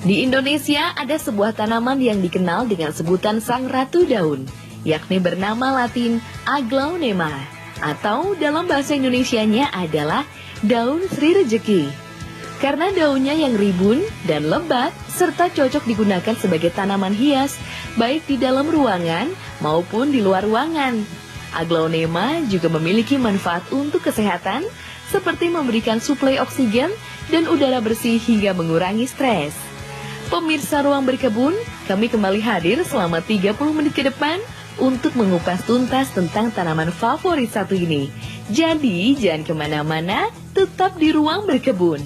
Di Indonesia ada sebuah tanaman yang dikenal dengan sebutan sang ratu daun, yakni bernama Latin Aglaonema, atau dalam bahasa Indonesianya adalah daun Sri Rejeki. Karena daunnya yang ribun dan lebat, serta cocok digunakan sebagai tanaman hias, baik di dalam ruangan maupun di luar ruangan. Aglaonema juga memiliki manfaat untuk kesehatan, seperti memberikan suplai oksigen dan udara bersih hingga mengurangi stres. Pemirsa Ruang Berkebun, kami kembali hadir selama 30 menit ke depan untuk mengupas tuntas tentang tanaman favorit satu ini. Jadi, jangan kemana-mana, tetap di Ruang Berkebun.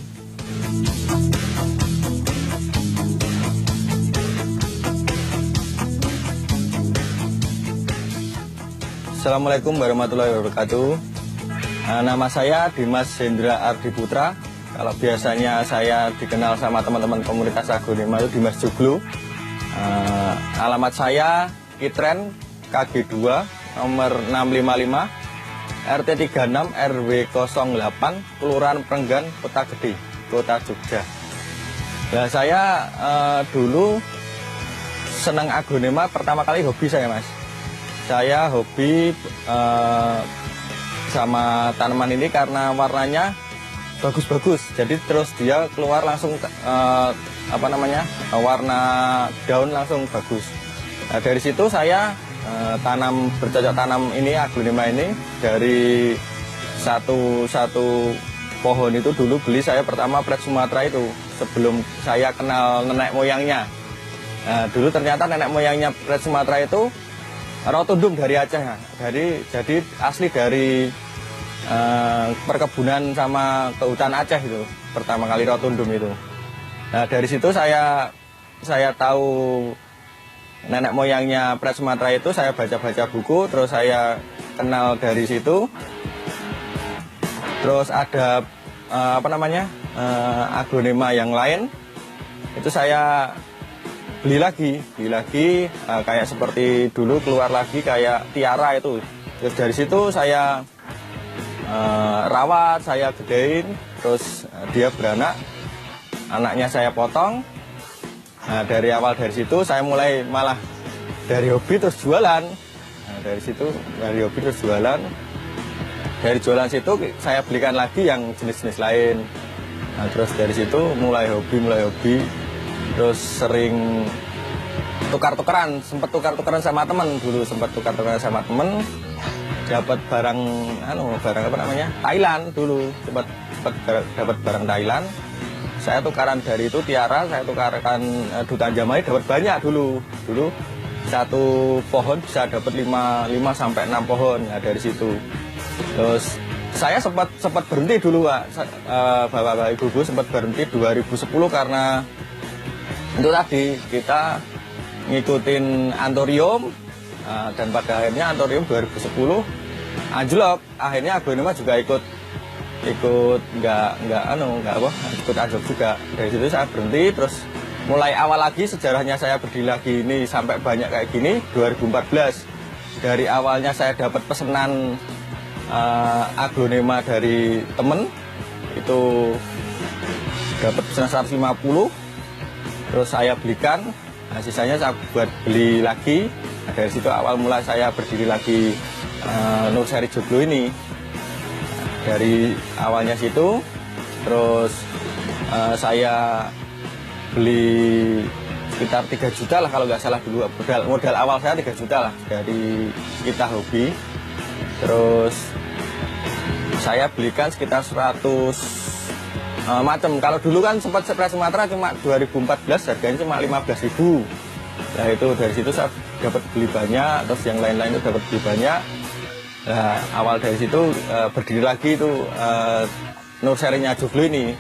Assalamualaikum warahmatullahi wabarakatuh. Nama saya Dimas Hendra Ardi Putra. Kalau biasanya saya dikenal sama teman-teman komunitas Aglaonema itu Dimas Joglo. Alamat saya Kitren KG2 nomor 655 RT 36 RW 08 Kelurahan Prenggan, Kota Gede, Kota Jogja. Nah, saya dulu senang Aglaonema pertama kali hobi saya, Mas. Saya hobi sama tanaman ini karena warnanya bagus-bagus. Jadi terus dia keluar langsung warna daun langsung bagus. Nah, dari situ saya bercocok tanam ini Aglaonema ini dari satu pohon itu dulu beli saya pertama plet Sumatera itu sebelum saya kenal nenek moyangnya. Nah, dulu ternyata nenek moyangnya plet Sumatera itu rotundum dari Aceh. Jadi asli dari perkebunan sama kehutan Aceh itu pertama kali rotundum itu. Nah, dari situ saya tahu nenek moyangnya plet Sumatera itu, saya baca-baca buku, terus saya kenal dari situ. Terus ada Aglaonema yang lain itu saya beli lagi kayak seperti dulu keluar lagi kayak tiara itu. Terus dari situ saya rawat, saya gedein, terus dia beranak, anaknya saya potong. Nah, dari situ saya mulai malah dari hobi terus jualan. Nah, dari hobi terus jualan. Dari jualan situ saya belikan lagi yang jenis-jenis lain. Nah, terus dari situ mulai hobi. Terus sering tukar-tukaran, sempat tukar-tukaran sama temen dulu, dapat barang Thailand dulu, sempat dapat barang Thailand. Saya tukaran dari itu tiara, saya tukarkan dutan Jamai, dapat banyak dulu satu pohon bisa dapat 5 sampai 6 pohon. Nah, dari situ terus saya sempat berhenti dulu, Pak. Bapak Ibu sempat berhenti 2010 karena itu tadi kita ngikutin Anthurium. Dan pada akhirnya Anthurium 2010 anjlok. Akhirnya Aglaonema juga ikut anjlok juga. Dari situ saya berhenti, terus mulai awal lagi sejarahnya saya berdiri lagi ini sampai banyak kayak gini 2014. Dari awalnya saya dapat pesanan Aglaonema dari temen itu dapat pesanan 150, terus saya belikan. Nah, sisanya saya buat beli lagi. Nah, dari situ awal mula saya berdiri lagi Nursery Joglo ini. Dari awalnya situ, terus saya beli sekitar 3 juta lah kalau nggak salah dulu. Modal awal saya 3 juta lah dari kita hobi. Terus saya belikan sekitar 100 macam. Kalau dulu kan sempat plet Sumatera cuma 2014 harganya cuma 15.000. Nah, itu dari situ saya dapat beli banyak, terus yang lain-lain itu dapat beli banyak. Nah, awal dari situ berdiri lagi itu nursery-nya Joglo ini.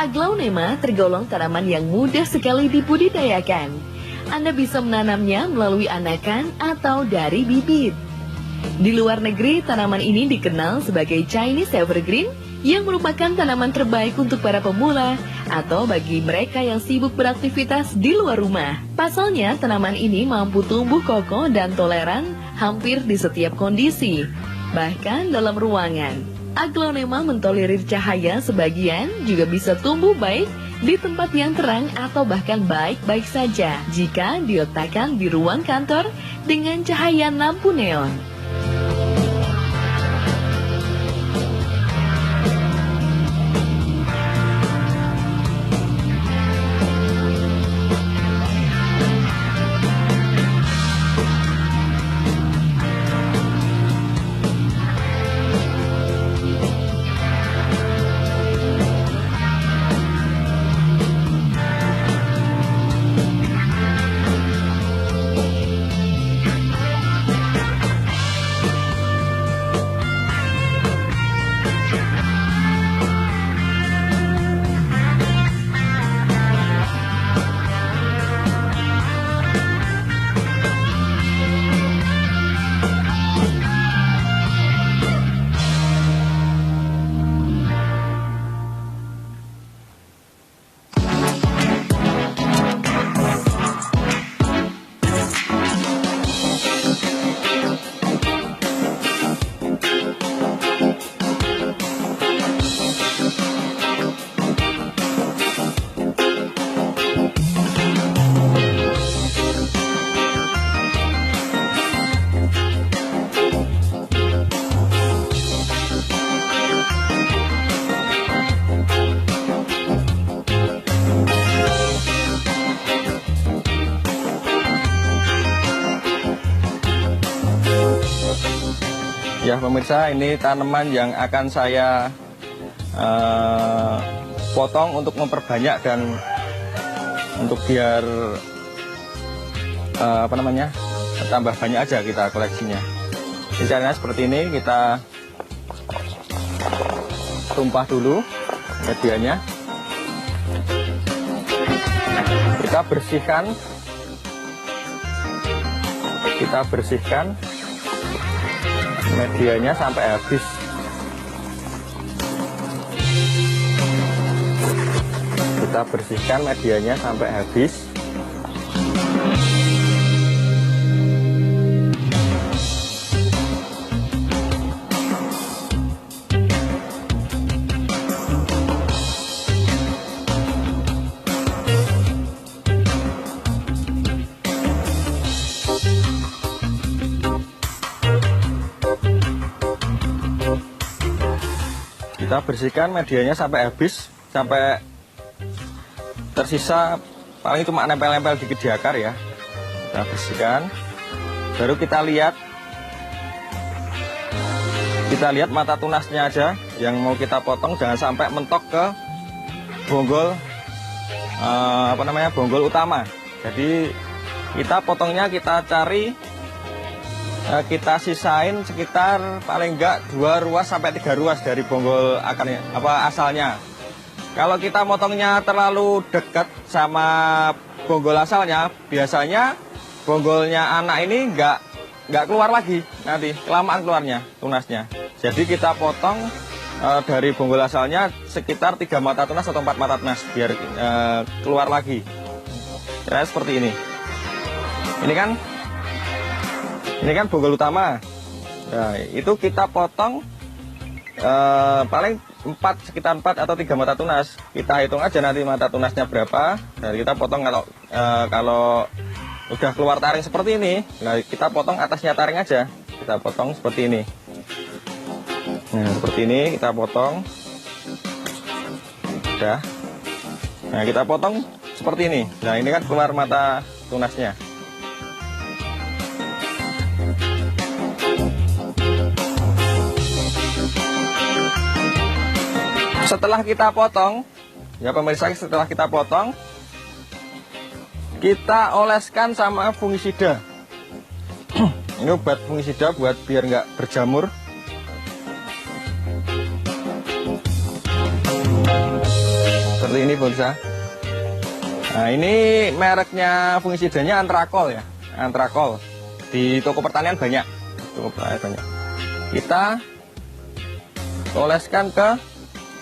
Aglaonema tergolong tanaman yang mudah sekali dibudidayakan. Anda bisa menanamnya melalui anakan atau dari bibit. Di luar negeri, tanaman ini dikenal sebagai Chinese Evergreen yang merupakan tanaman terbaik untuk para pemula atau bagi mereka yang sibuk beraktivitas di luar rumah. Pasalnya, tanaman ini mampu tumbuh kokoh dan toleran hampir di setiap kondisi, bahkan dalam ruangan. Aglaonema mentolerir cahaya sebagian, juga bisa tumbuh baik di tempat yang terang atau bahkan baik-baik saja jika diletakkan di ruang kantor dengan cahaya lampu neon. Ya pemirsa, ini tanaman yang akan saya potong untuk memperbanyak dan untuk biar tambah banyak aja kita koleksinya. Ini caranya seperti ini, kita tumpah dulu medianya, kita bersihkan medianya sampai habis. Kita bersihkan medianya sampai habis. Kita bersihkan medianya sampai habis, sampai tersisa paling cuma nempel-nempel dikit di akar ya. Kita bersihkan, baru kita lihat mata tunasnya aja yang mau kita potong, jangan sampai mentok ke bonggol bonggol utama. Jadi kita potongnya kita cari, kita sisain sekitar paling enggak 2 ruas sampai 3 ruas dari bonggol akarnya asalnya. Kalau kita motongnya terlalu dekat sama bonggol asalnya, biasanya bonggolnya anak ini enggak keluar lagi, nanti kelamaan keluarnya tunasnya. Jadi kita potong dari bonggol asalnya sekitar 3 mata tunas atau 4 mata tunas biar keluar lagi. Ya, seperti ini. Ini kan bonggol utama. Nah, itu kita potong paling sekitar 4 atau 3 mata tunas. Kita hitung aja nanti mata tunasnya berapa. Dan kita potong kalau udah keluar taring seperti ini, nah kita potong atasnya taring aja. Kita potong seperti ini. Nah, seperti ini kita potong. Udah. Nah, kita potong seperti ini. Nah, ini kan keluar mata tunasnya. Setelah kita potong, ya pemirsa, setelah kita potong, kita oleskan sama fungisida. Ini obat fungisida buat biar nggak berjamur. Seperti ini pemirsa. Nah, ini mereknya fungisidanya Antrakol ya, Antrakol. Di toko pertanian banyak, Kita oleskan ke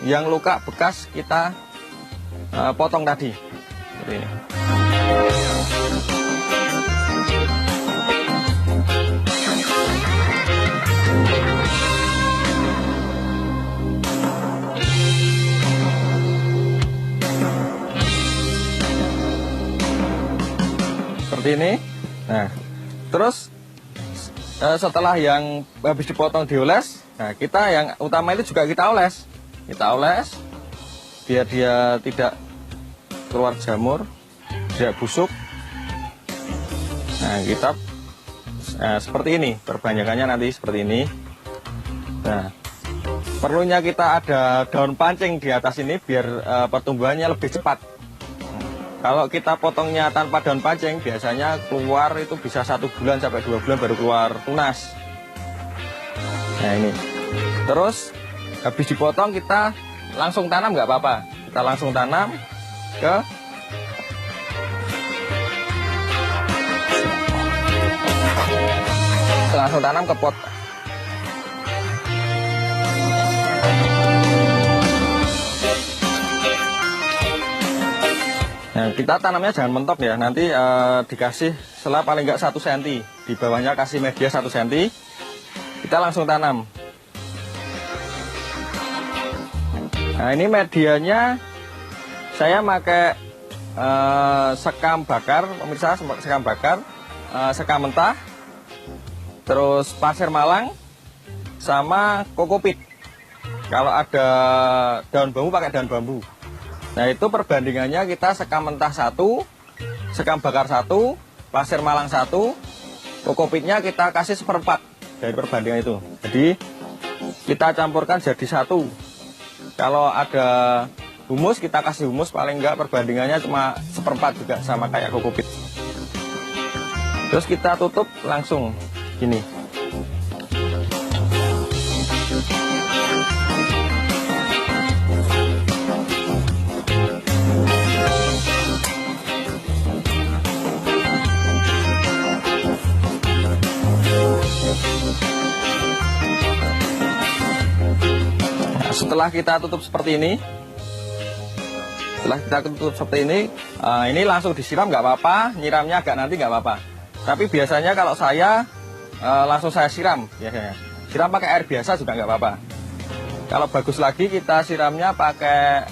yang luka bekas kita potong tadi. Seperti ini. Seperti ini. Nah, terus setelah yang habis dipotong dioles, nah kita yang utama itu juga kita oles biar dia tidak keluar jamur, tidak busuk. Nah, kita seperti ini, perbanyakannya nanti seperti ini. Nah, perlunya kita ada daun pancing di atas ini biar pertumbuhannya lebih cepat. Kalau kita potongnya tanpa daun pancing, biasanya keluar itu bisa 1 bulan sampai 2 bulan baru keluar tunas. Nah ini. Terus habis dipotong kita langsung tanam nggak apa-apa. Kita langsung tanam ke pot. Nah, kita tanamnya jangan mentok ya, nanti dikasih selah paling nggak 1 cm, di bawahnya kasih media 1 cm, kita langsung tanam. Nah, ini medianya saya pakai sekam bakar, pemirsa, sekam bakar, sekam mentah, terus pasir malang, sama kokopit. Kalau ada daun bambu pakai daun bambu. Nah, itu perbandingannya kita sekam mentah 1, sekam bakar 1, pasir malang 1, kokopitnya kita kasih 1/4 dari perbandingan itu. Jadi kita campurkan jadi 1. Kalau ada humus kita kasih humus, paling enggak perbandingannya cuma 1/4 juga sama kayak kokopit. Terus kita tutup langsung gini. Setelah kita tutup seperti ini, ini langsung disiram nggak apa-apa, nyiramnya agak nanti nggak apa-apa. Tapi biasanya kalau saya langsung saya siram, biasanya siram pakai air biasa juga nggak apa-apa. Kalau bagus lagi kita siramnya pakai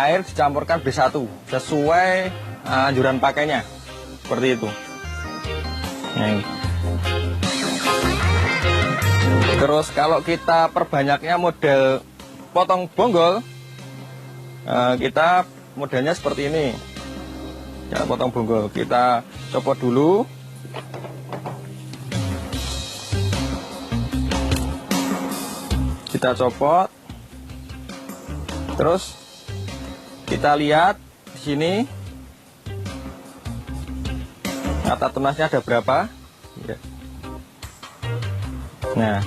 air dicampurkan B1 sesuai anjuran pakainya, seperti itu. Terus kalau kita perbanyaknya model potong bonggol, kita modelnya seperti ini ya, potong bonggol kita copot dulu, kita copot, terus kita lihat di sini mata tunasnya ada berapa ya. Nah,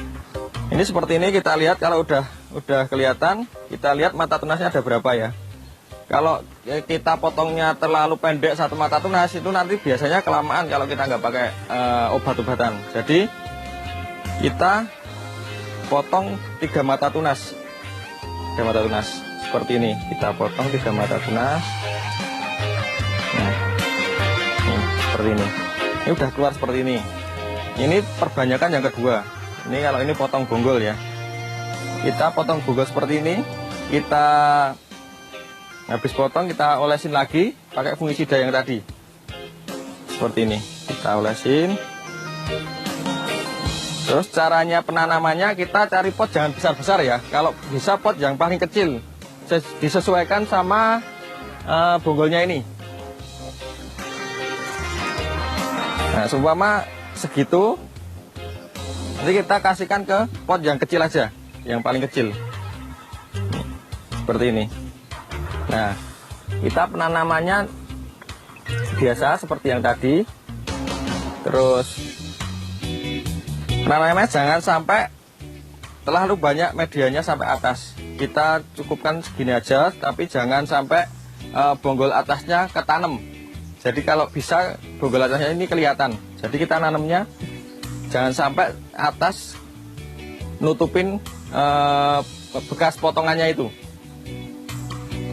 ini seperti ini kita lihat, kalau udah kelihatan, kita lihat mata tunasnya ada berapa ya. Kalau kita potongnya terlalu pendek satu mata tunas, itu nanti biasanya kelamaan kalau kita nggak pakai obat-obatan. Jadi kita potong 3 mata tunas, 3 mata tunas seperti ini. Kita potong 3 mata tunas. Nah, seperti ini. Ini udah keluar seperti ini. Ini perbanyakan yang kedua. Ini kalau ini potong bonggol ya. Kita potong bonggol seperti ini, kita habis potong kita olesin lagi pakai fungisida yang tadi. Seperti ini, kita olesin. Terus caranya penanamannya, kita cari pot jangan besar-besar ya. Kalau bisa pot yang paling kecil, disesuaikan sama bonggolnya ini. Nah, seumpama segitu, nanti kita kasihkan ke pot yang kecil aja, yang paling kecil, seperti ini. Nah, kita penanamannya biasa seperti yang tadi. Terus penanamannya jangan sampai terlalu banyak medianya sampai atas. Kita cukupkan segini aja, tapi jangan sampai bonggol atasnya ketanam. Jadi kalau bisa bonggol atasnya ini kelihatan. Jadi kita nanamnya jangan sampai atas nutupin bekas potongannya itu.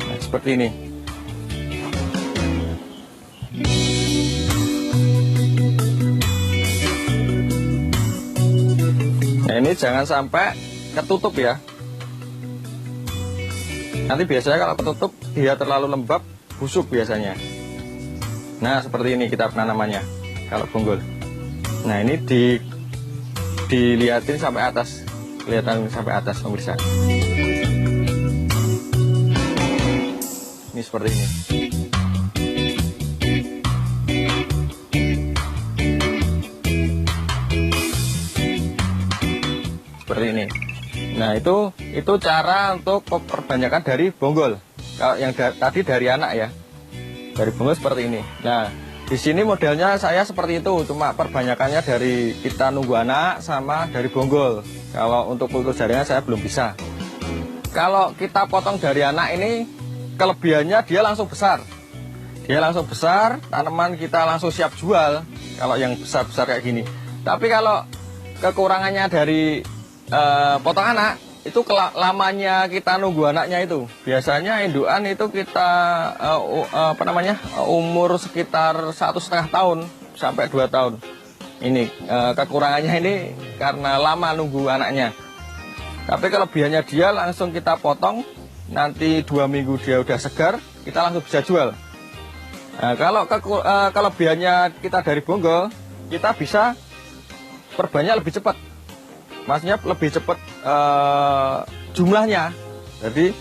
Nah, seperti ini. Nah, ini jangan sampai ketutup ya. Nanti biasanya kalau ketutup dia terlalu lembab, busuk biasanya. Nah, seperti ini kita penanamannya kalau bonggol. Nah, ini dilihatin sampai atas, kelihatan sampai atas pemirsa. Ini seperti ini. Seperti ini. Nah, itu cara untuk perbanyakan dari bonggol. Kalau yang tadi dari anak ya, dari bonggol seperti ini. Nah, di sini modelnya saya seperti itu, cuma perbanyakannya dari kita nunggu anak sama dari bonggol. Kalau untuk kultur jaringan saya belum bisa. Kalau kita potong dari anak ini, kelebihannya dia langsung besar. Dia langsung besar, tanaman kita langsung siap jual. Kalau yang besar-besar kayak gini. Tapi kalau kekurangannya dari potong anak itu lamanya kita nunggu anaknya itu biasanya indukan itu kita umur sekitar 1,5 tahun sampai 2 tahun. Ini kekurangannya ini karena lama nunggu anaknya. Tapi kelebihannya dia langsung kita potong, nanti 2 minggu dia udah segar, kita langsung bisa jual. Nah, kalau kelebihannya kita dari bonggol, kita bisa perbanyak lebih cepat. Maksudnya lebih cepat jumlahnya. Jadi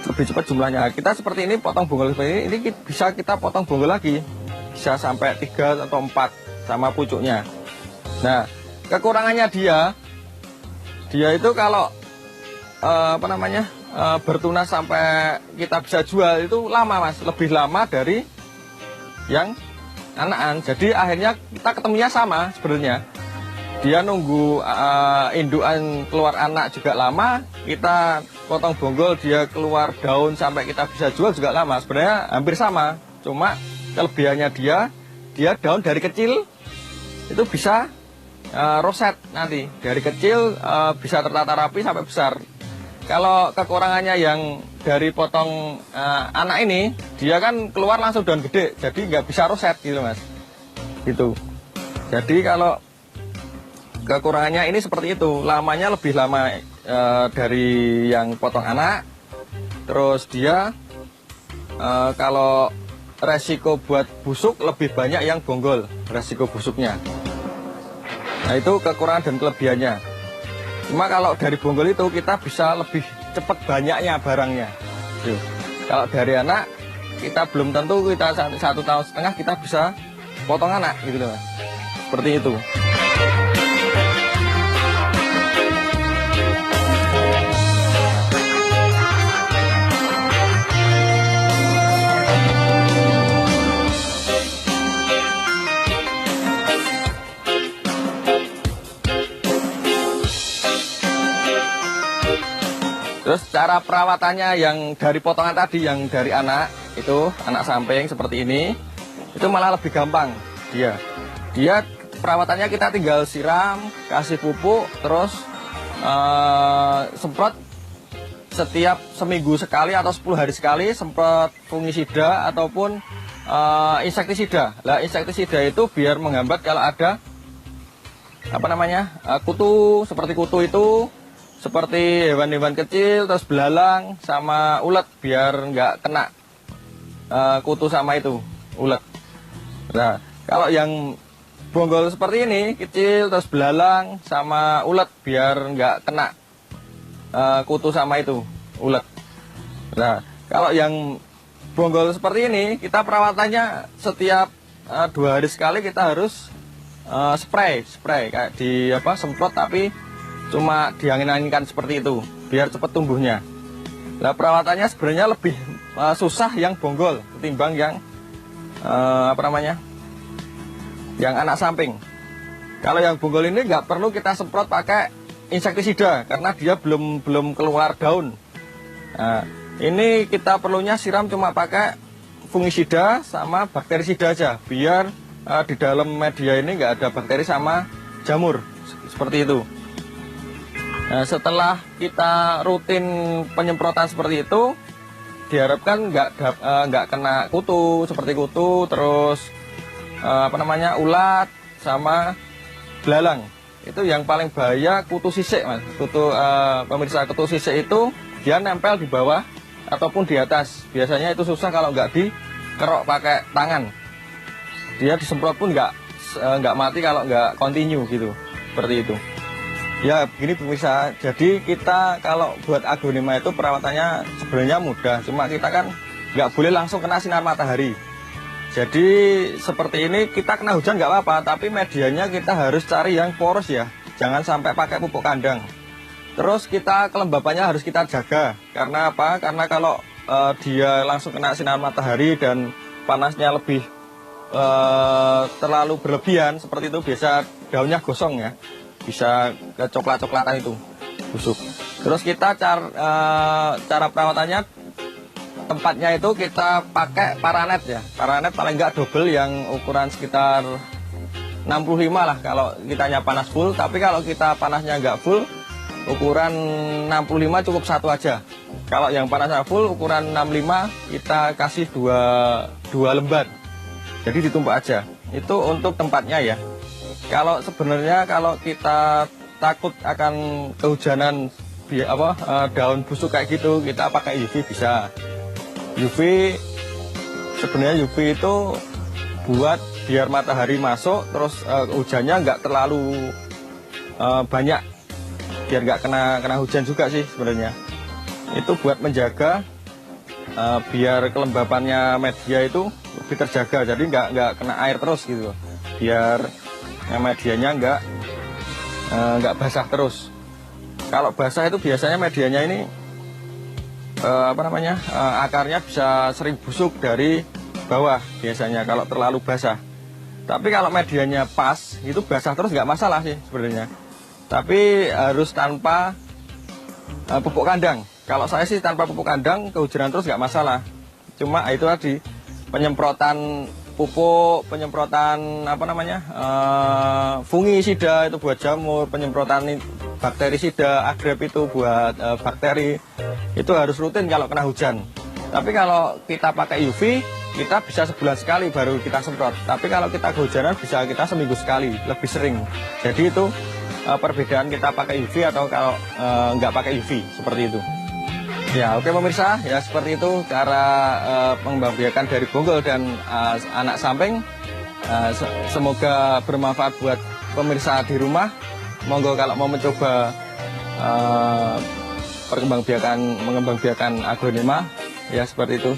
lebih cepat jumlahnya. Kita seperti ini potong bonggol seperti ini bisa kita potong bonggol lagi. Bisa sampai 3 atau 4 sama pucuknya. Nah, kekurangannya dia itu kalau bertunas sampai kita bisa jual itu lama Mas, lebih lama dari yang anakan. Jadi akhirnya kita ketemunya sama sebenarnya. Dia nunggu indukan keluar anak juga lama, kita potong bonggol dia keluar daun sampai kita bisa jual juga lama. Sebenarnya hampir sama, cuma kelebihannya dia daun dari kecil itu bisa roset nanti. Dari kecil bisa tertata rapi sampai besar. Kalau kekurangannya yang dari potong anak ini, dia kan keluar langsung daun gede, jadi nggak bisa roset gitu Mas. Gitu. Jadi kalau kekurangannya ini seperti itu, lamanya lebih lama dari yang potong anak. Terus dia kalau resiko buat busuk lebih banyak yang bonggol, resiko busuknya. Nah, itu kekurangan dan kelebihannya. Cuma kalau dari bonggol itu kita bisa lebih cepat banyaknya barangnya. Tuh. Kalau dari anak kita belum tentu kita 1,5 tahun kita bisa potong anak gitu Mas. Seperti itu. Terus cara perawatannya yang dari potongan tadi, yang dari anak itu, anak samping seperti ini, itu malah lebih gampang. Dia perawatannya kita tinggal siram, kasih pupuk, terus semprot setiap seminggu sekali atau 10 hari sekali, semprot fungisida ataupun insektisida. Lah insektisida itu biar menghambat kalau ada kutu, seperti kutu itu, seperti hewan-hewan kecil, terus belalang sama ulet, biar nggak kena kutu sama itu ulet. Nah, kalau yang bonggol seperti ini kecil, terus belalang sama ulet, biar nggak kena kutu sama itu ulet. Nah, kalau yang bonggol seperti ini, kita perawatannya setiap 2 hari sekali kita harus spray kayak semprot, tapi cuma diangin-anginkan seperti itu biar cepat tumbuhnya. Nah, perawatannya sebenarnya lebih susah yang bonggol ketimbang yang yang anak samping. Kalau yang bonggol ini nggak perlu kita semprot pakai insektisida karena dia belum keluar daun. Nah, Ini kita perlunya siram cuma pakai fungisida sama bakterisida aja, biar di dalam media ini nggak ada bakteri sama jamur, seperti itu. Nah, setelah kita rutin penyemprotan seperti itu, diharapkan nggak kena kutu, seperti kutu, terus ulat sama belalang. Itu yang paling bahaya kutu sisik, Mas. Pemirsa, kutu sisik itu dia nempel di bawah ataupun di atas. Biasanya itu susah kalau nggak dikerok pakai tangan. Dia disemprot pun nggak mati kalau nggak continue gitu, seperti itu. Ya begini pemirsa, jadi kita kalau buat aglonema itu perawatannya sebenarnya mudah, cuma kita kan nggak boleh langsung kena sinar matahari. Jadi seperti ini kita kena hujan nggak apa-apa, tapi medianya kita harus cari yang poros ya, jangan sampai pakai pupuk kandang. Terus kita kelembapannya harus kita jaga, karena apa? Karena kalau dia langsung kena sinar matahari dan panasnya lebih terlalu berlebihan seperti itu, biasa daunnya gosong ya, bisa ke coklat-coklatan itu busuk. Terus kita cara perawatannya, tempatnya itu kita pakai paranet ya, paranet paling nggak double yang ukuran sekitar 65 lah kalau kitanya panas full. Tapi kalau kita panasnya nggak full, ukuran 65 cukup satu aja. Kalau yang panasnya full ukuran 65 kita kasih dua lembar, jadi ditumpuk aja. Itu untuk tempatnya ya. Kalau sebenarnya kalau kita takut akan kehujanan daun busuk kayak gitu, kita pakai UV bisa. UV sebenarnya UV itu buat biar matahari masuk, terus hujannya nggak terlalu banyak, biar nggak kena hujan juga sih sebenarnya. Itu buat menjaga biar kelembapannya media itu lebih terjaga, jadi nggak kena air terus gitu, biar medianya nggak basah terus. Kalau basah itu biasanya medianya ini akarnya bisa sering busuk dari bawah biasanya kalau terlalu basah. Tapi kalau medianya pas itu basah terus nggak masalah sih sebenarnya. Tapi harus tanpa pupuk kandang. Kalau saya sih tanpa pupuk kandang, kehujanan terus nggak masalah. Cuma itu tadi penyemprotan pupuk, penyemprotan fungisida itu buat jamur, penyemprotan bakterisida, agrep itu buat bakteri. Itu harus rutin kalau kena hujan. Tapi kalau kita pakai UV, kita bisa sebulan sekali baru kita semprot. Tapi kalau kita kehujanan bisa kita seminggu sekali, lebih sering. Jadi itu perbedaan kita pakai UV atau kalau nggak pakai UV, seperti itu. Ya oke pemirsa, ya seperti itu cara pengembang biakan dari bonggol dan anak samping. Semoga bermanfaat buat pemirsa di rumah. Monggo kalau mau mencoba mengembang biakan aglonema, ya seperti itu.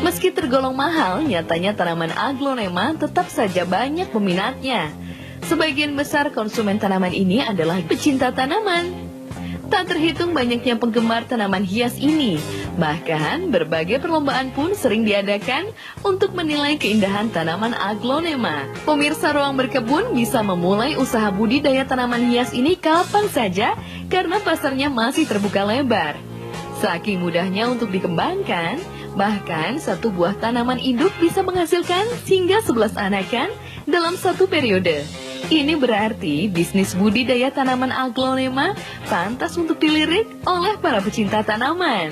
Meski tergolong mahal, nyatanya tanaman aglonema tetap saja banyak peminatnya. Sebagian besar konsumen tanaman ini adalah pecinta tanaman. Tak terhitung banyaknya penggemar tanaman hias ini. Bahkan berbagai perlombaan pun sering diadakan untuk menilai keindahan tanaman aglonema. Pemirsa Ruang Berkebun bisa memulai usaha budidaya tanaman hias ini kapan saja karena pasarnya masih terbuka lebar. Saking mudahnya untuk dikembangkan, bahkan satu buah tanaman induk bisa menghasilkan hingga 11 anakan dalam satu periode. Ini berarti bisnis budidaya tanaman aglonema pantas untuk dilirik oleh para pecinta tanaman.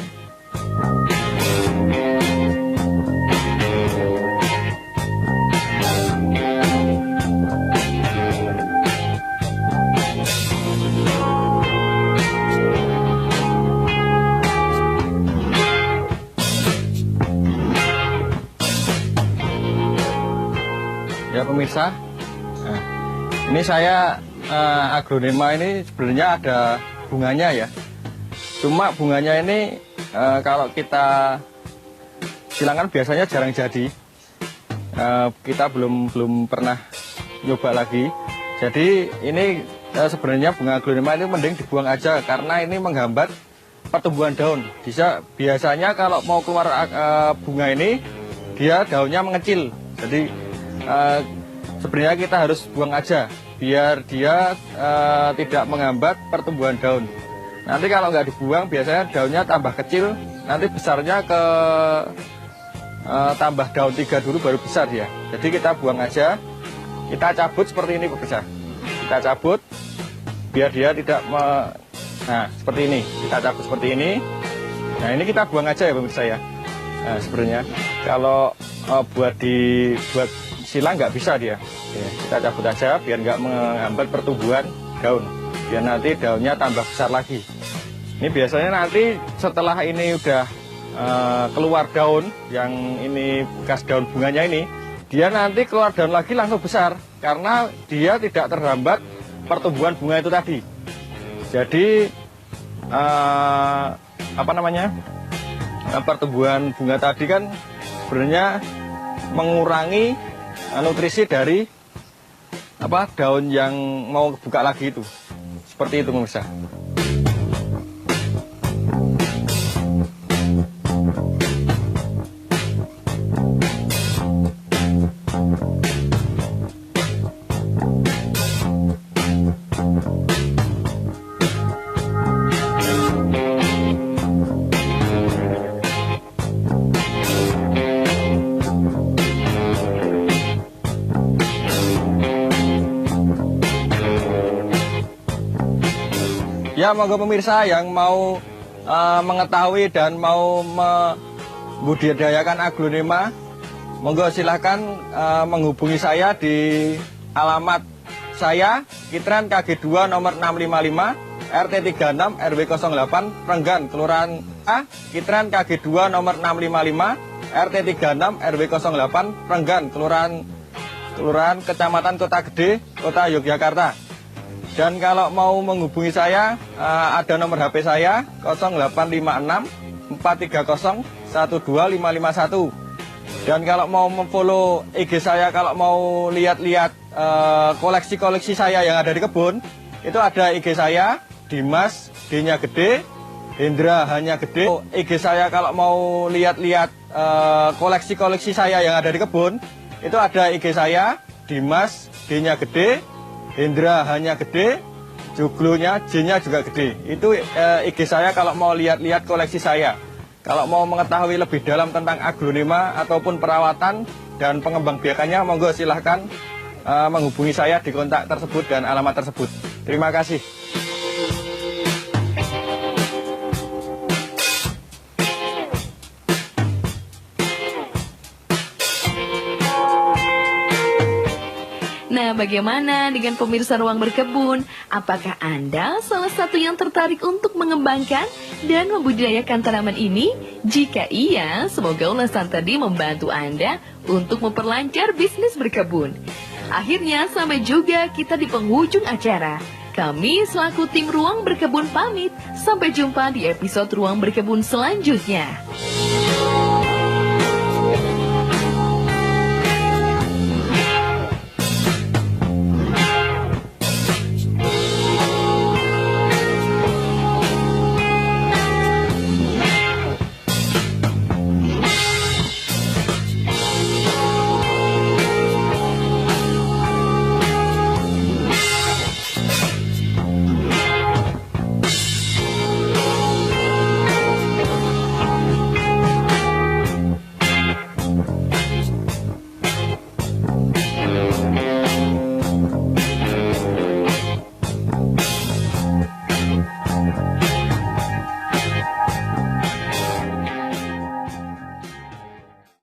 Ya pemirsa, nah, ini saya aglonema ini sebenarnya ada bunganya ya. Cuma bunganya ini kalau kita silangan biasanya jarang jadi. Kita belum pernah nyoba lagi. Jadi ini sebenarnya bunga aglonema ini mending dibuang aja karena ini menghambat pertumbuhan daun. Biasanya kalau mau keluar bunga ini dia daunnya mengecil. Jadi sebenarnya kita harus buang aja biar dia tidak menghambat pertumbuhan daun. Nanti kalau nggak dibuang biasanya daunnya tambah kecil, nanti besarnya ke tambah daun 3 dulu baru besar ya. Jadi kita buang aja, kita cabut seperti ini pemirsa. Kita cabut biar dia tidak nah seperti ini, kita cabut seperti ini. Nah ini kita buang aja ya pemirsa ya. Nah sebenarnya kalau buat silang nggak bisa dia ya, kita cabut aja biar nggak menghambat pertumbuhan daun, biar nanti daunnya tambah besar lagi. Ini biasanya nanti setelah ini udah keluar daun yang ini bekas daun bunganya ini, dia nanti keluar daun lagi langsung besar karena dia tidak terhambat pertumbuhan bunga itu tadi. Jadi pertumbuhan bunga tadi kan sebenarnya mengurangi nutrisi dari daun yang mau buka lagi itu. Seperti itu pemirsa. Ya, monggo pemirsa yang mau mengetahui dan mau membudidayakan aglonema, monggo silahkan menghubungi saya di alamat saya, Kitren KG2 nomor 655, RT 36 RW 08, Prenggan, Kelurahan A, Kitren KG2 nomor 655, RT 36 RW 08, Prenggan, Kelurahan Kecamatan Kota Gede, Kota Yogyakarta. Dan kalau mau menghubungi saya, ada nomor HP saya 0856 430 12551. Dan kalau mau memfollow IG saya, kalau mau lihat-lihat koleksi-koleksi saya yang ada di kebun, itu ada IG saya, Dimas D-nya gede, Hendra H-nya gede. IG saya kalau mau lihat-lihat koleksi-koleksi saya yang ada di kebun, itu ada IG saya, Dimas D-nya gede, Hendra H-nya gede, Joglonya J-nya juga gede. Itu IG saya kalau mau lihat-lihat koleksi saya. Kalau mau mengetahui lebih dalam tentang aglonema ataupun perawatan dan pengembangbiakannya, monggo silahkan menghubungi saya di kontak tersebut dan alamat tersebut. Terima kasih. Nah, bagaimana dengan pemirsa Ruang Berkebun? Apakah Anda salah satu yang tertarik untuk mengembangkan dan membudidayakan tanaman ini? Jika iya, semoga ulasan tadi membantu Anda untuk memperlancar bisnis berkebun. Akhirnya, sampai juga kita di penghujung acara. Kami selaku tim Ruang Berkebun pamit. Sampai jumpa di episode Ruang Berkebun selanjutnya.